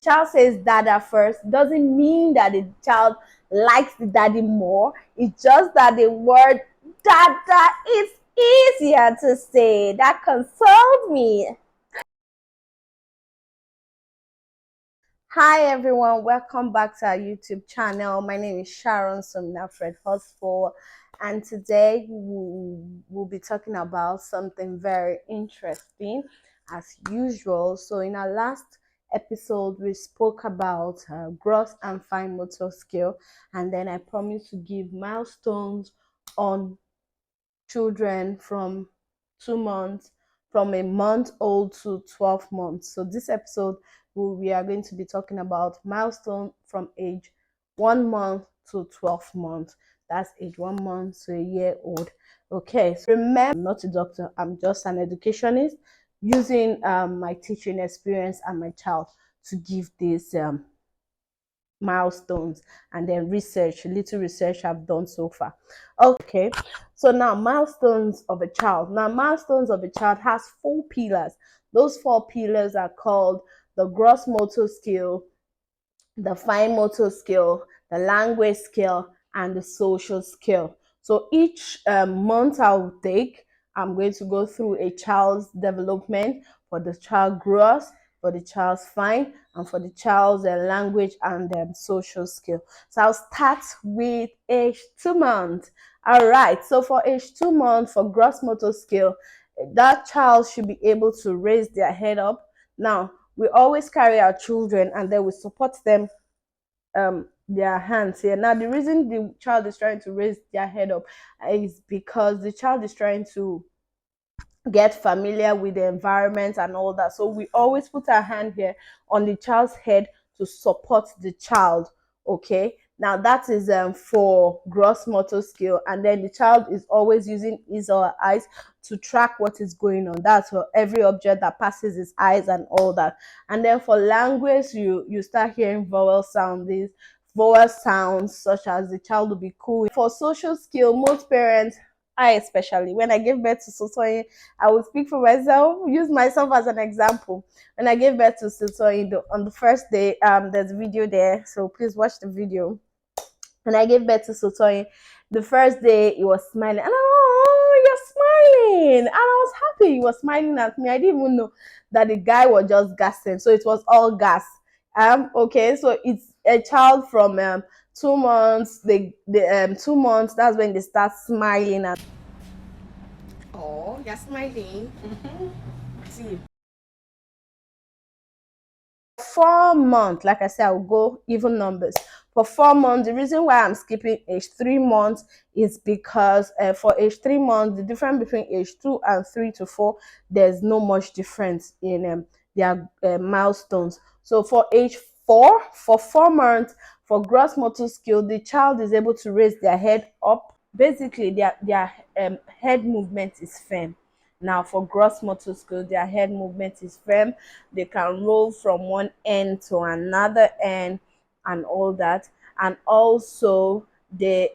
Child says dada first doesn't mean that the child likes the daddy more. It's just that the word dada is easier to say. That consoled me. Hi everyone, welcome back to our YouTube channel. My name is Sharon Somna Fred Hosford, and today we'll be talking about something very interesting as usual. So in our last episode we spoke about gross and fine motor skill, and then I promised to give milestones on children from 2 months, from a month old to 12 months. So this episode we are going to be talking about milestone from age 1 month to 12 months. That's age 1 month to a year old. Okay, so remember, I'm not a doctor, I'm just an educationist using my teaching experience and my child to give this milestones, and then little research I've done so far. Okay, so now milestones of a child. Now milestones of a child has 4 pillars. Those 4 pillars are called the gross motor skill, the fine motor skill, the language skill, and the social skill. So each month I'll take, I'm going to go through a child's development for the child gross, for the child's fine, and for the child's language and social skill. So I'll start with age 2 months. All right, so for age 2 months, for gross motor skill, that child should be able to raise their head up. Now, we always carry our children and then we support them their hands here. Now the reason the child is trying to raise their head up is because the child is trying to get familiar with the environment and all that. So we always put our hand here on the child's head to support the child. Okay, now that is for gross motor skill, and then the child is always using his or her eyes to track what is going on. That's for every object that passes his eyes and all that. And then for language, you start hearing vowel sounds such as the child will be cool. For social skill, most parents, I especially, when I gave birth to Sosoye, I will speak for myself, use myself as an example. When I gave birth to Sosoye on the first day, there's a video there, so please watch the video. When I gave birth to Sosoye, the first day he was smiling, and oh, you're smiling, and I was happy he was smiling at me. I didn't even know that the guy was just gassing, so it was all gas. Okay, so it's a child from 2 months. The 2 months, that's when they start smiling and oh, you're smiling. See, 4 months, like I said, I'll go even numbers. For 4 months, the reason why I'm skipping age 3 months is because for age 3 months, the difference between age 2 and 3 to 4, there's no much difference in their milestones. So for age 4, for 4 months, for gross motor skill, the child is able to raise their head up. Basically, their head movement is firm. Now, for gross motor skill, their head movement is firm. They can roll from one end to another end and all that. And also, they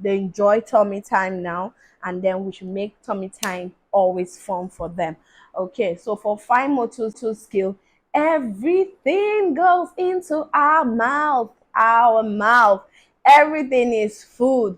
enjoy tummy time now, and then we should make tummy time always fun for them. Okay, so for fine motor skill, everything goes into our mouth. Our mouth. Everything is food.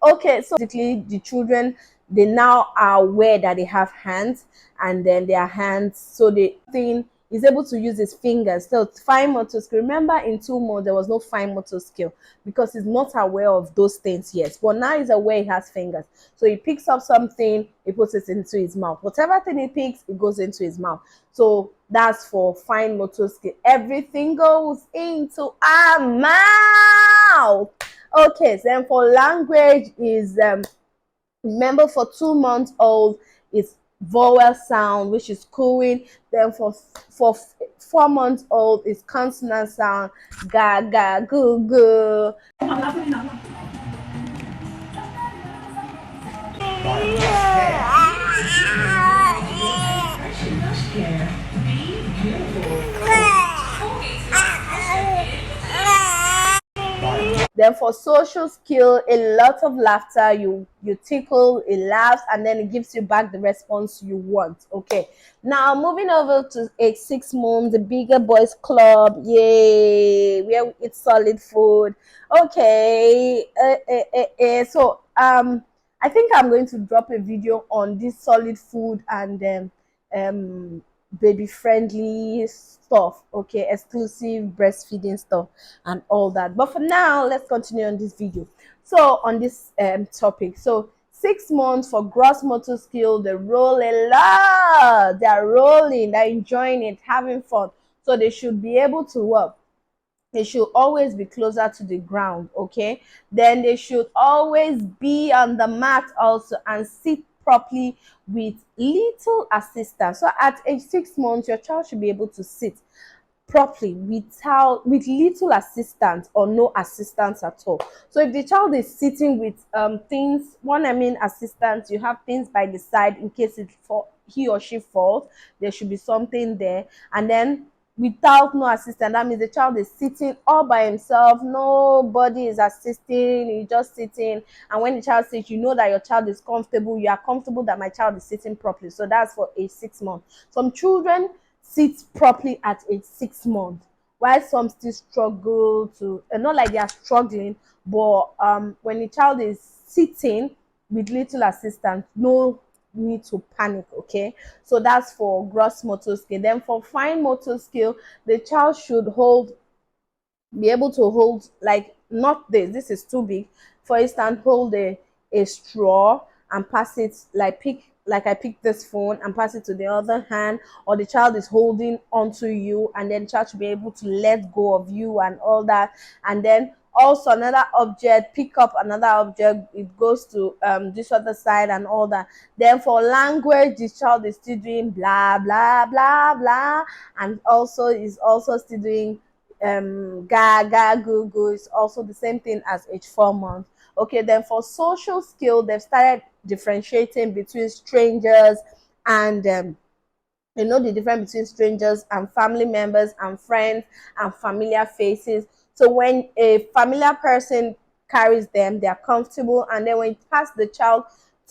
Okay, so basically the children, they now are aware that they have hands, and then their hands, so the thing is able to use his fingers. So fine motor skill, remember in 2 months there was no fine motor skill because he's not aware of those things yet, but now he's aware he has fingers. So he picks up something, he puts it into his mouth. Whatever thing he picks, it goes into his mouth. So that's for fine motor skill. Everything goes into our mouth. Okay, so then for language is remember for 2 months old is vowel sound, which is cooing. Then for 4 months old is consonant sound, ga ga goo goo. Then for social skill, a lot of laughter. You tickle, it laughs, and then it gives you back the response you want. Okay. Now moving over to age 6 months, the bigger boys club. Yay, where we eat solid food. Okay. So I think I'm going to drop a video on this solid food and baby friendly stuff. Okay, exclusive breastfeeding stuff and all that. But for now, let's continue on this video. So on this topic, so 6 months for gross motor skill, they roll a lot. They're rolling, they're enjoying it, having fun. So they should be able to work. They should always be closer to the ground. Okay, then they should always be on the mat also and sit properly with little assistance. So at age 6 months, your child should be able to sit properly with little assistance or no assistance at all. So if the child is sitting with things, when I mean assistance, you have things by the side in case he or she falls, there should be something there. And then without no assistance, that means the child is sitting all by himself, nobody is assisting, he's just sitting. And when the child sits, you know that your child is comfortable, you are comfortable that my child is sitting properly. So that's for age 6 months. Some children sit properly at age 6 months, while some still struggle to, not like they are struggling, but when the child is sitting with little assistance, no need to panic. Okay, so that's for gross motor skill. Then for fine motor skill, the child should be able to hold, like, not this is too big. For instance, hold a straw and pass it, like I pick this phone and pass it to the other hand, or the child is holding onto you and then the child should be able to let go of you and all that. And then also another object, pick up another object, it goes to this other side and all that. Then for language, the child is still doing blah blah blah blah, and also is also still doing ga ga goo goo. Is also the same thing as age 4 months. Okay, then for social skill, they've started differentiating between strangers and you know the difference between strangers and family members and friends and familiar faces. So when a familiar person carries them, they are comfortable, and then when you pass the child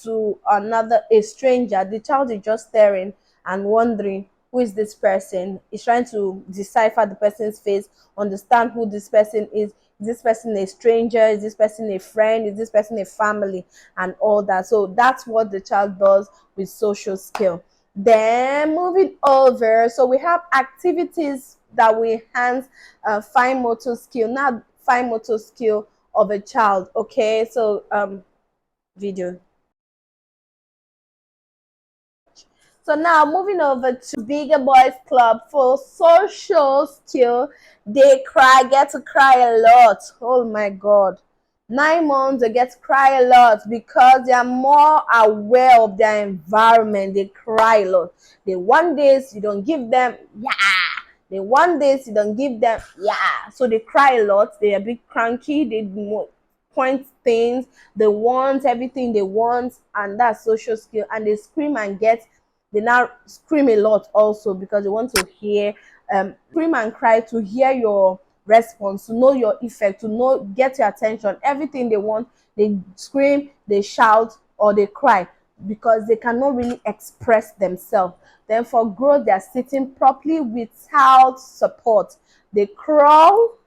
to a stranger, the child is just staring and wondering who is this person. Is trying to decipher the person's face, understand who this person is. Is this person a stranger? Is this person a friend? Is this person a family? And all that. So that's what the child does with social skill. Then moving over, so we have activities that will enhance fine motor skill. Now, fine motor skill of a child. Okay, so video. So now moving over to bigger boys club for social skill. They get to cry a lot. Oh my god. 9 months, they get to cry a lot because they are more aware of their environment. They cry a lot. They want this, you don't give them, yeah. They want this, you don't give them, yeah. So they cry a lot. They are a bit cranky. They point things. They want everything they want, and that's social skill. And they scream and they now scream a lot also because they want to hear, scream and cry to hear your response, to know your effect, to know, get your attention. Everything they want, they scream, they shout, or they cry because they cannot really express themselves. Then for growth, they are sitting properly without support. They crawl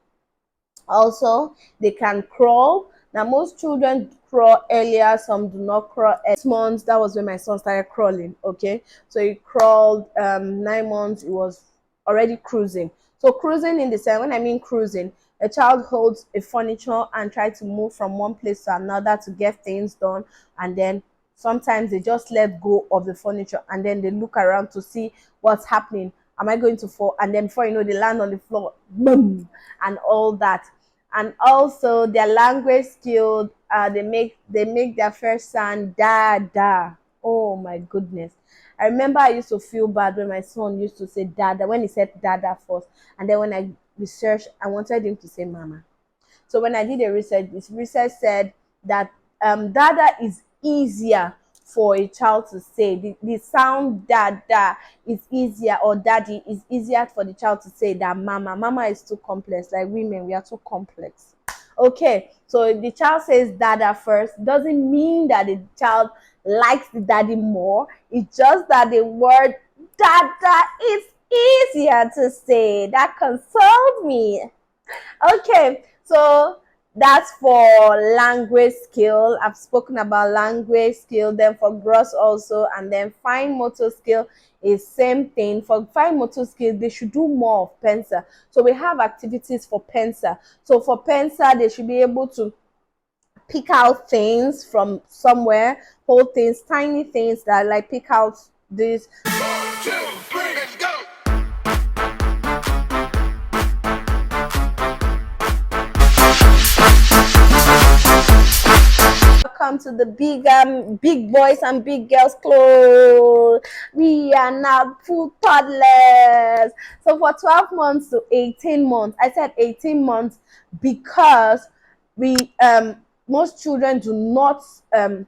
also, they can crawl. Now, most children crawl earlier, some do not crawl. 6 months, that was when my son started crawling. Okay, so he crawled 9 months, he was already cruising. So, cruising in the sense, when I mean cruising, a child holds a furniture and try to move from one place to another to get things done, and then sometimes they just let go of the furniture and then they look around to see what's happening. Am I going to fall? And then before you know, they land on the floor, boom, and all that. And also their language skills, they make their first sound da da. Oh my goodness. I remember I used to feel bad when my son used to say dada, when he said dada first, and then when I researched, I wanted him to say mama. So when I did a research, this research said that dada is easier for a child to say. The sound dada is easier, or daddy is easier for the child to say than mama. Mama is too complex. Like women, we are too complex. Okay, so if the child says dada first, doesn't mean that the child likes the daddy more. It's just that the word dada is easier to say. That consoled me. Okay, so that's for language skill. I've spoken about language skill. Then for gross also, and then fine motor skill is same thing. For fine motor skill, they should do more of pencil. So we have activities for pencil. So for pencil, they should be able to pick out things from somewhere, hold things, tiny things that like pick out this. 1, 2, 3, let's go. Welcome to the big boys and big girls club. We are now full toddlers. So for 12 months to 18 months, I said 18 months because we most children do not tend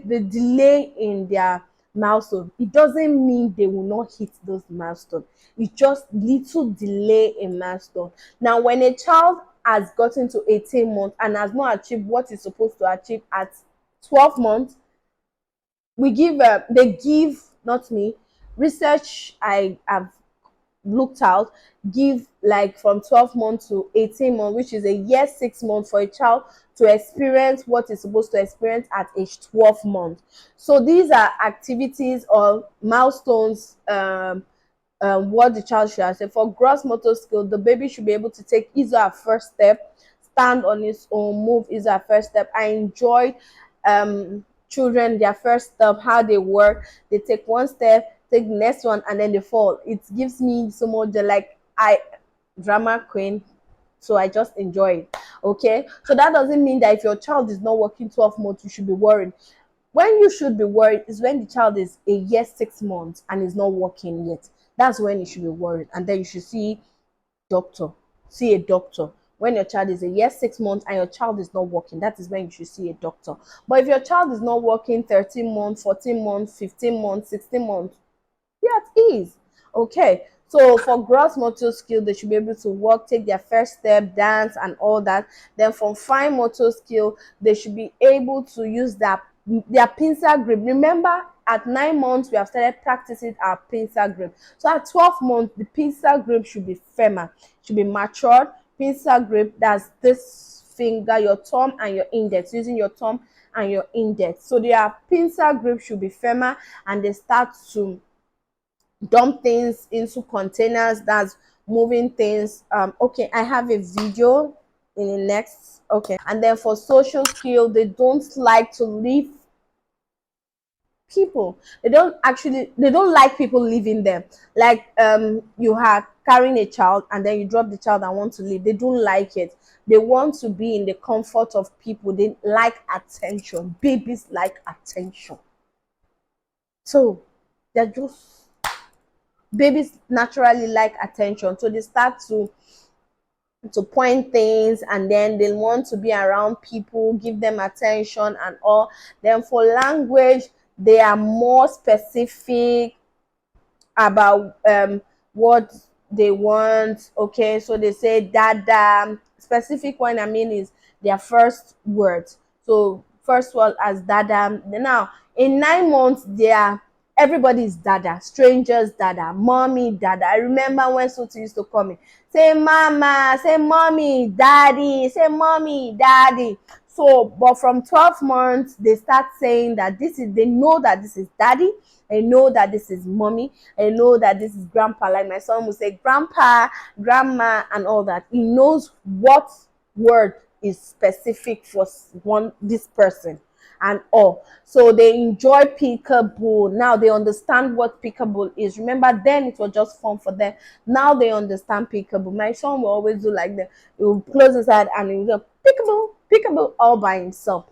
the delay in their milestone. It doesn't mean they will not hit those milestones. It's just little delay in milestone. Now, when a child has gotten to 18 months and has not achieved what it's supposed to achieve at 12 months, we give they give, not me, research I have looked out, give like from 12 months to 18 months, which is a year 6 months for a child to experience what is supposed to experience at age 12 months. So these are activities or milestones, what the child should have. For gross motor skill, the baby should be able to take his or her first step, stand on his own, move his or her first step. I enjoy children, their first step, how they work. They take one step, take the next one, and then they fall. It gives me so much like I drama queen, so I just enjoy it. Okay, so that doesn't mean that if your child is not working 12 months, you should be worried. When you should be worried is when the child is a year 6 months and is not working yet. That's when you should be worried, and then you should see doctor. See a doctor. When your child is a year 6 months and your child is not working, that is when you should see a doctor. But if your child is not working 13 months, 14 months, 15 months, 16 months, you're at ease. Okay, so for gross motor skill, they should be able to walk, take their first step, dance, and all that. Then for fine motor skill, they should be able to use their pincer grip. Remember, at 9 months, we have started practicing our pincer grip. So at 12 months, the pincer grip should be firmer, should be matured. Pincer grip, that's this finger, your thumb and your index, using your thumb and your index. So their pincer grip should be firmer, and they start to dump things into containers, that's moving things. Okay, I have a video in the next. Okay, and then for social skill, they don't like to leave people. They don't like people leaving them. Like you are carrying a child and then you drop the child and want to leave. They don't like it. They want to be in the comfort of people. They like attention. Babies like attention. So they're just babies naturally like attention, so they start to point things, and then they want to be around people, give them attention and all. Then for language, they are more specific about what they want. Okay, so they say dada. Specific one I mean is their first words. So first word as dada. Now in 9 months, they are everybody is dada, strangers dada, mommy dada. I remember when Sotu used to call me, say mama, say mommy, daddy, say mommy, daddy. So but from 12 months, they start saying that they know that this is daddy, they know that this is mommy, they know that this is grandpa. Like my son will say grandpa, grandma, and all that. He knows what word is specific for this person and all. So they enjoy peekaboo. Now they understand what peekaboo is. Remember, then it was just fun for them. Now they understand peekaboo. My son will always do like that. He will close his head and he will go peekaboo, peekaboo all by himself.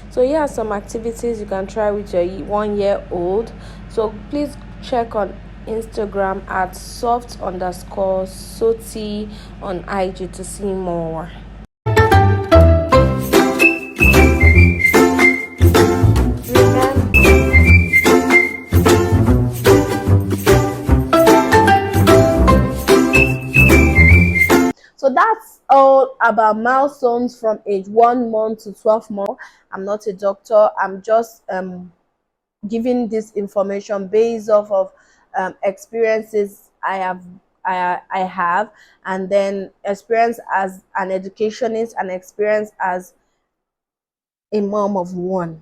So here are some activities you can try with your 1 year old. So please check on Instagram at soft_soti on IG to see more. So that's all about milestones from age 1 month to 12 months. I'm not a doctor. I'm just giving this information based off of experiences I have, and then experience as an educationist and experience as a mom of one.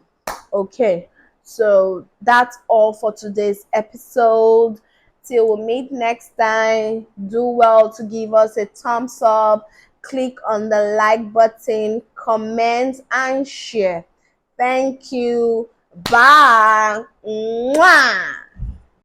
Okay, so that's all for today's episode. Till we meet next time, do well to give us a thumbs up, click on the like button, comment, and share. Thank you. Bye. Mwah.